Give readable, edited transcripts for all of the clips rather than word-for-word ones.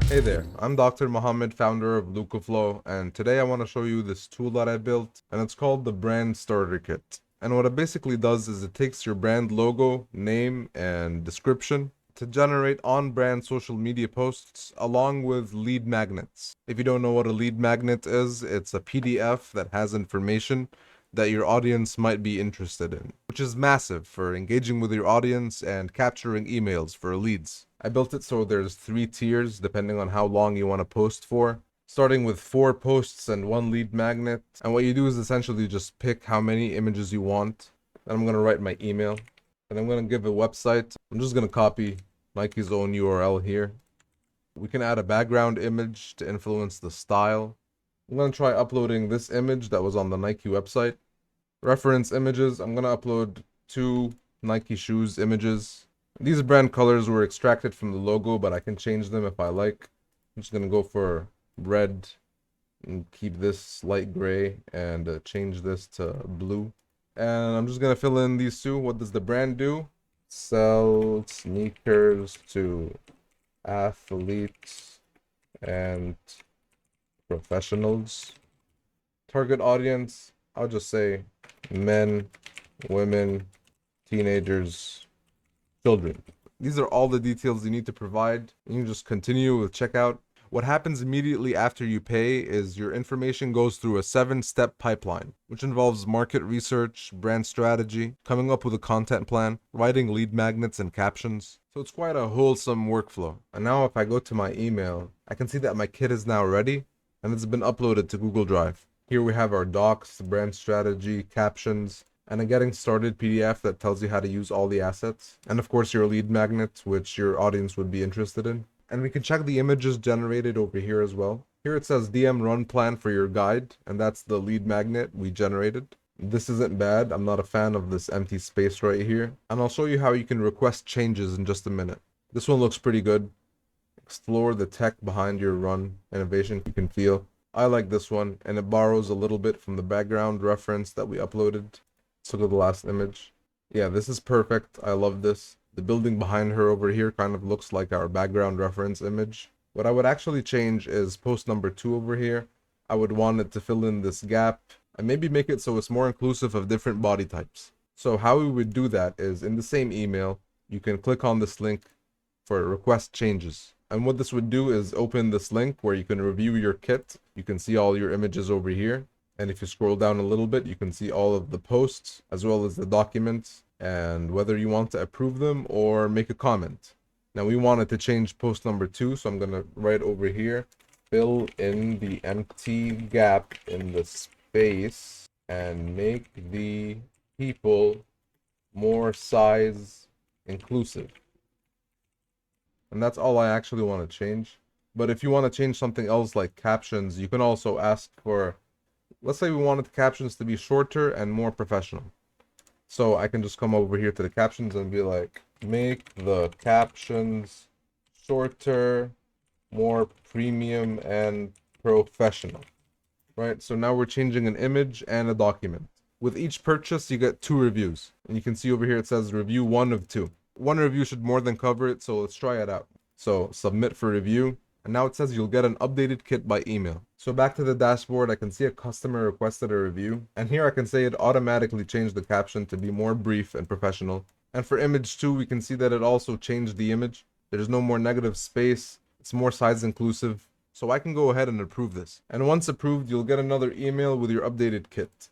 Hey there, I'm Dr. Mohammed, founder of Luca and today I want to show you this tool that I built, and it's called the Brand Starter Kit. And what it basically does is it takes your brand logo, name, and description to generate on-brand social media posts along with lead magnets. If you don't know what a lead magnet is, it's a PDF that has information that your audience might be interested in, which is massive for engaging with your audience and capturing emails for leads. I built it so there's 3 tiers depending on how long you want to post for, starting with 4 posts and 1 lead magnet. And what you do is essentially just pick how many images you want. And I'm going to write my email, and I'm going to give a website. I'm just going to copy Nike's own URL here. We can add a background image to influence the style. I'm going to try uploading this image that was on the Nike website. Reference images, I'm going to upload 2 Nike shoes images. These brand colors were extracted from the logo, but I can change them if I like. I'm just going to go for red and keep this light gray and change this to blue. And I'm just going to fill in these 2. What does the brand do? Sell sneakers to athletes and professionals. Target audience, I'll just say men, women, teenagers, children. These are all the details you need to provide. You can just continue with checkout. What happens immediately after you pay is your information goes through a 7-step pipeline, which involves market research, brand strategy, coming up with a content plan, writing lead magnets and captions. So it's quite a wholesome workflow. And now if I go to my email, I can see that my kit is now ready and it's been uploaded to Google Drive. Here we have our docs, brand strategy, captions, and a getting started PDF that tells you how to use all the assets. And of course your lead magnet, which your audience would be interested in. And we can check the images generated over here as well. Here it says DM run plan for your guide, and that's the lead magnet we generated. This isn't bad. I'm not a fan of this empty space right here. And I'll show you how you can request changes in just a minute. This one looks pretty good. Explore the tech behind your run, innovation you can feel. I like this one, and it borrows a little bit from the background reference that we uploaded. Let's look at the last image. Yeah, this is perfect. I love this. The building behind her over here kind of looks like our background reference image. What I would actually change is post number 2 over here. I would want it to fill in this gap and maybe make it so it's more inclusive of different body types. So how we would do that is in the same email, you can click on this link for request changes. And what this would do is open this link where you can review your kit. You can see all your images over here. And if you scroll down a little bit, you can see all of the posts as well as the documents and whether you want to approve them or make a comment. Now we wanted to change post number 2, so I'm going to write over here, fill in the empty gap in the space and make the people more size inclusive. And that's all I actually want to change. But if you want to change something else like captions, you can also ask for, let's say we wanted the captions to be shorter and more professional. So I can just come over here to the captions and be like, make the captions shorter, more premium and professional. Right? So now we're changing an image and a document. With each purchase, you get 2 reviews. And you can see over here it says review 1 of 2. 1 review should more than cover it, so let's try it out. So submit for review. And now it says you'll get an updated kit by email. So back to the dashboard, I can see a customer requested a review. And here I can say it automatically changed the caption to be more brief and professional. And for image 2, we can see that it also changed the image. There's no more negative space. It's more size inclusive. So I can go ahead and approve this. And once approved, you'll get another email with your updated kit.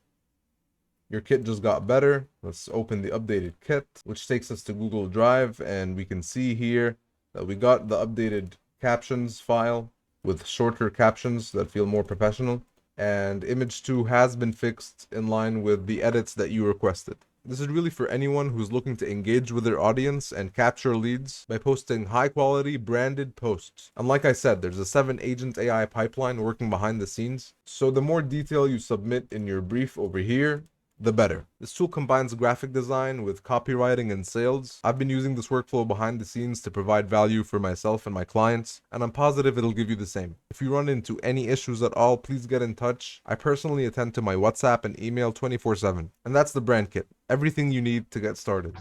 Your kit just got better. Let's open the updated kit, which takes us to Google Drive. And we can see here that we got the updated captions file with shorter captions that feel more professional, and image 2 has been fixed in line with the edits that you requested. This is really for anyone who's looking to engage with their audience and capture leads by posting high quality branded posts. And like I said, there's a 7-agent AI pipeline working behind the scenes. So the more detail you submit in your brief over here, the better. This tool combines graphic design with copywriting and sales. I've been using this workflow behind the scenes to provide value for myself and my clients, and I'm positive it'll give you the same. If you run into any issues at all, please get in touch. I personally attend to my WhatsApp and email 24/7. And that's the brand kit. Everything you need to get started.